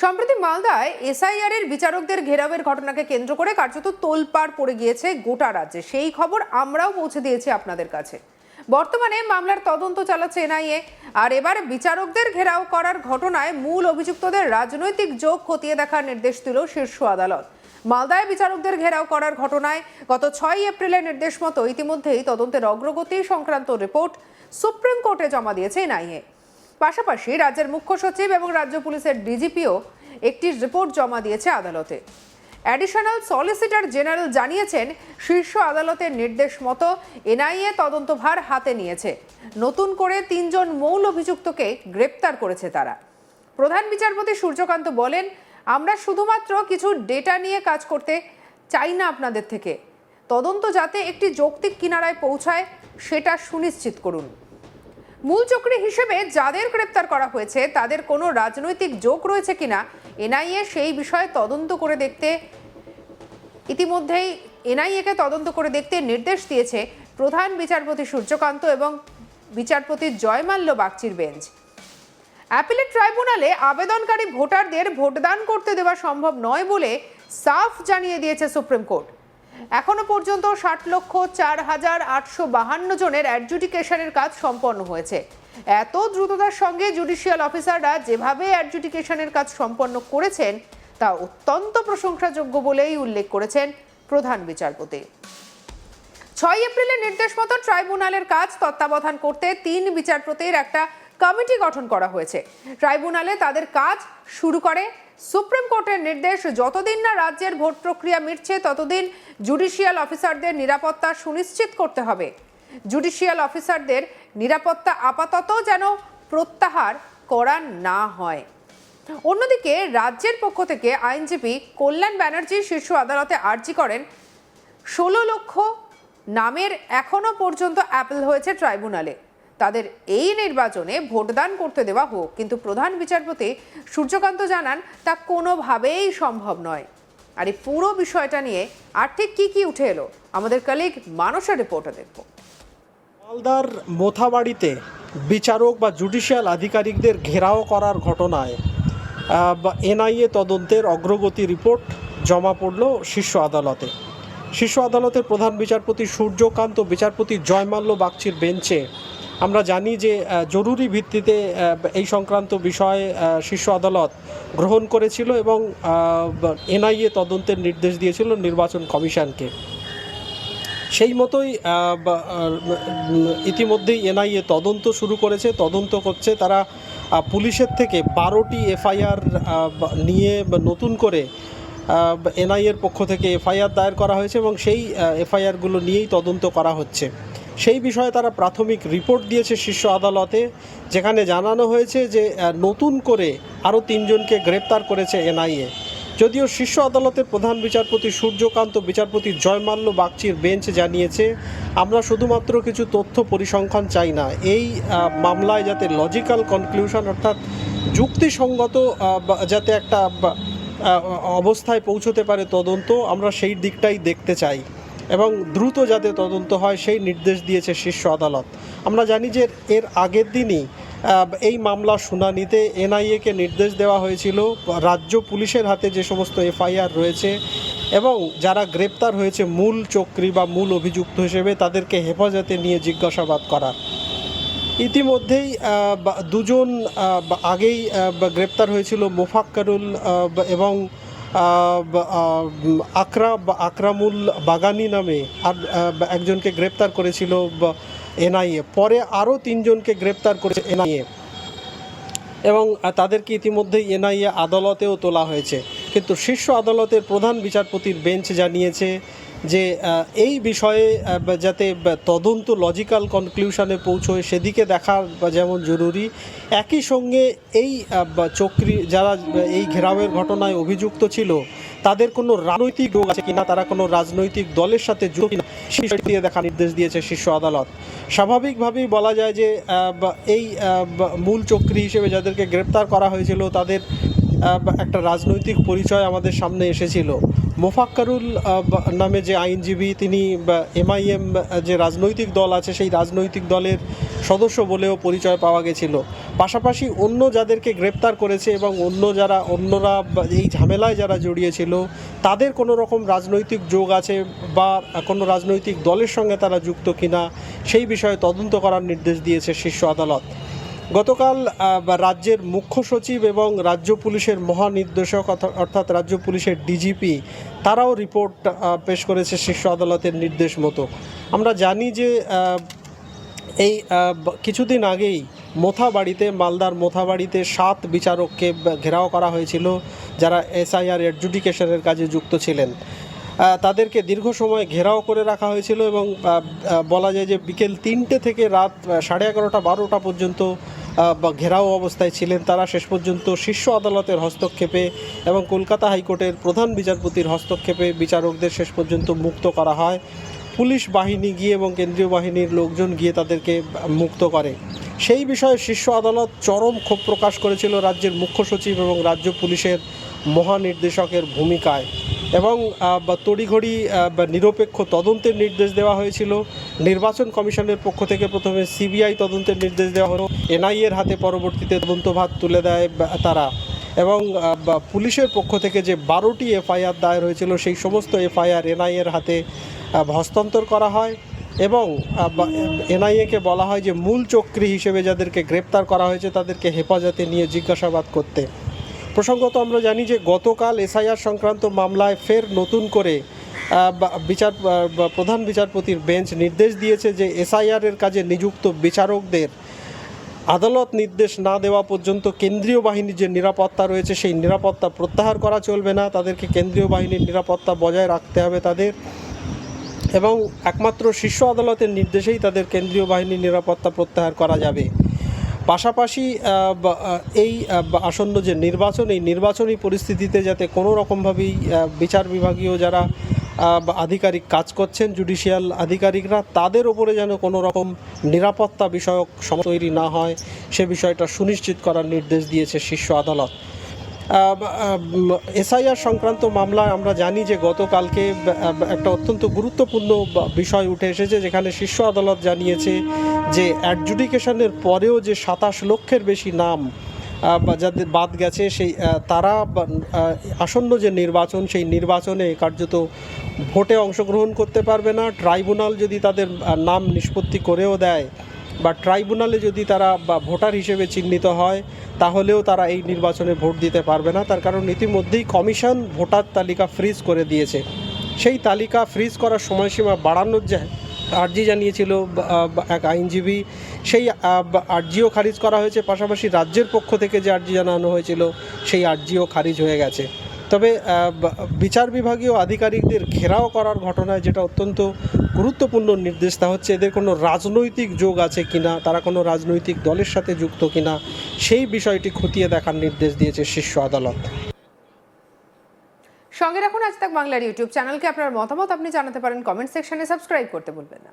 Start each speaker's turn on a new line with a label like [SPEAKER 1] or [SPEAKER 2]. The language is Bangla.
[SPEAKER 1] সম্প্রতি মালদায় এসআইআর এর বিচারকদের ঘেরাওয়ের ঘটনাকে কেন্দ্র করে কার্যত তোলপাড় পড়ে গিয়েছে গোটা রাজ্যে। সেই খবর আমরাও পৌঁছে দিয়েছি আপনাদের কাছে। বর্তমানে মামলার তদন্ত চালাচ্ছে এনআইএ, আর এবার বিচারকদের ঘেরাও করার ঘটনায় মূল অভিযুক্তদের রাজনৈতিক যোগ খতিয়ে দেখার নির্দেশ দিল শীর্ষ আদালত। মালদায় বিচারকদের ঘেরাও করার ঘটনায় গত 6 এপ্রিলের নির্দেশ মতো ইতিমধ্যেই তদন্তের অগ্রগতি সংক্রান্ত রিপোর্ট সুপ্রিম কোর্টে জমা দিয়েছে এনআইএ। পাশাপাশি রাজ্যের মুখ্য সচিব এবং রাজ্য পুলিশের ডিজিপিও একটি রিপোর্ট জমা দিয়েছে আদালতে। অ্যাডিশনাল সলিসিটর জেনারেল জানিয়েছেন, শীর্ষ আদালতের নির্দেশ মতো এনআইএ তদন্তভার হাতে নিয়েছে। নতুন করে 3 জন মূল অভিযুক্তকে গ্রেপ্তার করেছে তারা। প্রধান বিচারপতি সূর্যকান্ত বলেন, আমরা শুধুমাত্র কিছু ডেটা নিয়ে কাজ করতে চাই না আপনাদের থেকে। তদন্ত যাতে একটি যৌক্তিক কিনারায় পৌঁছায় সেটা সুনিশ্চিত করুন। মূল চক্রী হিসেবে যাদের গ্রেপ্তার করা হয়েছে তাদের কোনো রাজনৈতিক যোগ রয়েছে কিনা এনআইএ সেই বিষয়ে তদন্ত করে দেখতে ইতিমধ্যেই এনআইএকে তদন্ত করে দেখতে নির্দেশ দিয়েছে প্রধান বিচারপতি সূর্যকান্ত এবং বিচারপতি জয়মাল্য বাগচির বেঞ্চ। অ্যাপিলেট ট্রাইব্যুনালে আবেদনকারী ভোটারদের ভোটদান করতে দেওয়া সম্ভব নয় বলে সাফ জানিয়ে দিয়েছে সুপ্রিম কোর্ট। এখনো পর্যন্ত 60,04,852 জনের অ্যাডজুডিকেশনের কাজ সম্পন্ন হয়েছে। এত দ্রুততার সঙ্গে জুডিশিয়াল অফিসাররা যেভাবে অ্যাডজুডিকেশনের কাজ সম্পন্ন করেছেন তা অত্যন্ত প্রশংসাযোগ্য বলেই উল্লেখ করেছেন প্রধান বিচারপতি। 6 এপ্রিলের নির্দেশ মতো ট্রাইব্যুনালের কাজ তত্ত্বাবধান করতে 3 বিচারপতির একটা কমিটি গঠন করা হয়েছে। ট্রাইব্যুনালে তাদের কাজ শুরু করে। সুপ্রিম কোর্টের নির্দেশ, যতদিন না রাজ্যের ভোট প্রক্রিয়া মিটছে ততদিন জুডিশিয়াল অফিসারদের নিরাপত্তা সুনিশ্চিত করতে হবে। জুডিশিয়াল অফিসারদের নিরাপত্তা আপাতত যেন প্রত্যাহার করা না হয়। অন্যদিকে রাজ্যের পক্ষ থেকে আইনজীবী কল্যাণ ব্যানার্জি শীর্ষ আদালতে আর্জি করেন, 16 লক্ষ নামের এখনো পর্যন্ত অ্যাপিল হয়েছে ট্রাইব্যুনালে, তাদের এই নির্বাচনে ভোটদান করতে দেওয়া হোক। কিন্তু প্রধান বিচারপতি সূর্যকান্ত জানান তা কোনোভাবেই সম্ভব নয়। আর এই পুরো বিষয়টা নিয়ে আর ঠিক কি উঠে এলো আমাদের কলিগ মানসের রিপোর্টে দেখব।
[SPEAKER 2] মালদার মোথাবাড়িতে বিচারক বা জুডিশিয়াল আধিকারিকদের ঘেরাও করার ঘটনায় এনআইএ তদন্তের অগ্রগতি রিপোর্ট জমা পড়ল শীর্ষ আদালতে। শীর্ষ আদালতের প্রধান বিচারপতি সূর্যকান্ত বিচারপতি জয়মাল্য বাগচির বেঞ্চে আমরা জানি যে জরুরি ভিত্তিতে এই সংক্রান্ত বিষয়ে শীর্ষ আদালত গ্রহণ করেছিল এবং এনআইএ তদন্তের নির্দেশ দিয়েছিল নির্বাচন কমিশনকে। সেই মতোই ইতিমধ্যেই এনআইএ তদন্ত শুরু করেছে, তদন্ত করছে। তারা পুলিশের থেকে 12টি এফআইআর নিয়ে নতুন করে এনআইএর পক্ষ থেকে এফআইআর দায়ের করা হয়েছে এবং সেই এফআইআরগুলো নিয়েই তদন্ত করা হচ্ছে। সেই বিষয়ে তারা প্রাথমিক রিপোর্ট দিয়েছে শীর্ষ আদালতে, যেখানে জানানো হয়েছে যে নতুন করে আরও 3 জনকে গ্রেপ্তার করেছে এনআইএ। যদিও শীর্ষ আদালতের প্রধান বিচারপতি সূর্যকান্ত বিচারপতি জয়মাল্য বাগচির বেঞ্চ জানিয়েছে, আমরা শুধুমাত্র কিছু তথ্য পরিসংখ্যান চাই না, এই মামলায় যাতে লজিক্যাল কনক্লুশন অর্থাৎ যুক্তিসঙ্গত যাতে একটা অবস্থায় পৌঁছতে পারে তদন্ত, আমরা সেই দিকটাই দেখতে চাই এবং দ্রুত যাতে তদন্ত হয় সেই নির্দেশ দিয়েছে শীর্ষ আদালত। আমরা জানি যে এর আগের দিনই এই মামলার শুনানিতে এনআইএকে নির্দেশ দেওয়া হয়েছিল রাজ্য পুলিশের হাতে যে সমস্ত এফআইআর রয়েছে এবং যারা গ্রেপ্তার হয়েছে মূল চক্রী বা মূল অভিযুক্ত হিসেবে তাদেরকে হেফাজতে নিয়ে জিজ্ঞাসাবাদ করার। ইতিমধ্যেই 2 জন আগেই গ্রেপ্তার হয়েছিল, মোফাক্কারুল এবং আকরামুল বাগানি নামে আর একজনকে গ্রেপ্তার করেছিল এনআইএ। পরে আরও 3 জনকে গ্রেপ্তার করেছে এনআইএ এবং তাদেরকে ইতিমধ্যেই এনআইএ আদালতেও তোলা হয়েছে। কিন্তু শীর্ষ আদালতের প্রধান বিচারপতির বেঞ্চ জানিয়েছে যে এই বিষয়ে যাতে তদন্ত লজিক্যাল কনক্লুশনে পৌঁছয় সেদিকে দেখা যেমন জরুরি, একই সঙ্গে এই চক্রী যারা এই ঘেরাওয়ের ঘটনায় অভিযুক্ত ছিল তাদের কোনো রাজনৈতিক যোগ আছে কিনা, তারা কোনো রাজনৈতিক দলের সাথে যুক্ত কিনা সেই দিয়ে দেখা নির্দেশ দিয়েছে শীর্ষ আদালত। স্বাভাবিকভাবেই বলা যায় যে এই মূল চক্রী হিসেবে যাদেরকে গ্রেপ্তার করা হয়েছিল তাদের একটা রাজনৈতিক পরিচয় আমাদের সামনে এসেছিল। মোফাক্কারুল নামে যে আইনজীবী, তিনি এমআইএম যে রাজনৈতিক দল আছে সেই রাজনৈতিক দলের সদস্য বলেও পরিচয় পাওয়া গেছিল। পাশাপাশি অন্য যাদেরকে গ্রেপ্তার করেছে এবং অন্যরা এই ঝামেলায় যারা জড়িয়েছিল তাদের কোনো রকম রাজনৈতিক যোগ আছে বা কোনো রাজনৈতিক দলের সঙ্গে তারা যুক্ত কিনা সেই বিষয়ে তদন্ত করার নির্দেশ দিয়েছে শীর্ষ আদালত। গতকাল রাজ্যের মুখ্য সচিব এবং রাজ্য পুলিশের মহানির্দেশক অর্থাৎ রাজ্য পুলিশের ডিজিপি তারাও রিপোর্ট পেশ করেছে শীর্ষ আদালতের নির্দেশ মতো। আমরা জানি যে এই কিছুদিন আগেই মোথাবাড়িতে, মালদার মোথাবাড়িতে 7 বিচারককে ঘেরাও করা হয়েছিল যারা এসআইআর অ্যাডজুডিকেশনের কাজে যুক্ত ছিলেন। তাদেরকে দীর্ঘ সময় ঘেরাও করে রাখা হয়েছিল এবং বলা যায় যে বিকেল 3টে থেকে রাত 11:30 12টা পর্যন্ত ঘেরাও অবস্থায় ছিলেন তারা। শেষ পর্যন্ত শীর্ষ আদালতের হস্তক্ষেপে এবং কলকাতা হাইকোর্টের প্রধান বিচারপতির হস্তক্ষেপে বিচারকদের শেষ পর্যন্ত মুক্ত করা হয়। পুলিশ বাহিনী গিয়ে এবং কেন্দ্রীয় বাহিনীর লোকজন গিয়ে তাদেরকে মুক্ত করে। সেই বিষয়ে শীর্ষ আদালত চরম ক্ষোভ প্রকাশ করেছিল রাজ্যের মুখ্য সচিব এবং রাজ্য পুলিশের মহানির্দেশকের ভূমিকায় এবং তড়িঘড়ি নিরপেক্ষ তদন্তের নির্দেশ দেওয়া হয়েছিল। নির্বাচন কমিশনের পক্ষ থেকে প্রথমে সিবিআই তদন্তের নির্দেশ দেওয়া হলো, এনআইএর হাতে পরবর্তীতে তদন্তভার তুলে দেয় তারা, এবং পুলিশের পক্ষ থেকে যে 12টি এফআইআর দায়ের হয়েছিল সেই সমস্ত এফআইআর এনআইএর হাতে হস্তান্তর করা হয় এবং এনআইএকে বলা হয় যে মূল চক্রী হিসেবে যাদেরকে গ্রেপ্তার করা হয়েছে তাদেরকে হেফাজতে নিয়ে জিজ্ঞাসাবাদ করতে। প্রসঙ্গত আমরা জানি যে গতকাল এসআইআর সংক্রান্ত মামলায় ফের নতুন করে প্রধান বিচারপতির বেঞ্চ নির্দেশ দিয়েছে যে এসআইআরের কাজে নিযুক্ত বিচারকদের আদালত নির্দেশ না দেওয়া পর্যন্ত কেন্দ্রীয় বাহিনীর যে নিরাপত্তা রয়েছে সেই নিরাপত্তা প্রত্যাহার করা চলবে না, তাদেরকে কেন্দ্রীয় বাহিনীর নিরাপত্তা বজায় রাখতে হবে তাদের, এবং একমাত্র শীর্ষ আদালতের নির্দেশেই তাদের কেন্দ্রীয় বাহিনীর নিরাপত্তা প্রত্যাহার করা যাবে। পাশাপাশি এই আসন্ন যে নির্বাচন, এই নির্বাচনী পরিস্থিতিতে যাতে কোনো রকমভাবেই বিচার বিভাগীয় যারা আধিকারিক কাজ করছেন, জুডিশিয়াল আধিকারিকরা, তাদের ওপরে যেন কোনো রকম নিরাপত্তা বিষয়ক সমস্যা তৈরি না হয় সে বিষয়টা সুনিশ্চিত করার নির্দেশ দিয়েছে শীর্ষ আদালত। এসআইআর সংক্রান্ত মামলায় আমরা জানি যে গতকালকে একটা অত্যন্ত গুরুত্বপূর্ণ বিষয় উঠে এসেছে, যেখানে শীর্ষ আদালত জানিয়েছে যে অ্যাডজুডিকেশনের পরেও যে 27 লক্ষের বেশি নাম যাদের বাদ গেছে সেই তারা আসন্ন যে নির্বাচন সেই নির্বাচনে কার্যত ভোটে অংশগ্রহণ করতে পারবে না। ট্রাইব্যুনাল যদি তাদের নাম নিষ্পত্তি করেও দেয় বা ট্রাইব্যুনালে যদি তারা ভোটার হিসেবে চিহ্নিত হয় তাহলেও তারা এই নির্বাচনে ভোট দিতে পারবে না। তার কারণ ইতিমধ্যেই কমিশন ভোটার তালিকা ফ্রিজ করে দিয়েছে। সেই তালিকা ফ্রিজ করার সময়সীমা বাড়ানোর আর্জি জানিয়েছিল এক আইনজীবী, সেই আর্জিও খারিজ করা হয়েছে। পাশাপাশি রাজ্যের পক্ষ থেকে যে আর্জি জানানো হয়েছিল সেই আর্জিও খারিজ হয়ে গেছে। তবে বিচার বিভাগীয় আধিকারিকদের ঘেরাও করার ঘটনায় যেটা অত্যন্ত গুরুত্বপূর্ণ নির্দেশ তা হচ্ছে এদের কোনো রাজনৈতিক যোগ আছে কিনা, তারা কোনো রাজনৈতিক দলের সাথে যুক্ত কিনা সেই বিষয়টি খতিয়ে দেখার নির্দেশ দিয়েছে শীর্ষ আদালত।
[SPEAKER 1] সঙ্গে রাখুন আজ তাক বাংলার ইউটিউব চ্যানেলকে। আপনার মতামত আপনি জানাতে পারেন কমেন্ট সেকশনে, সাবস্ক্রাইব করতে ভুলবেন না।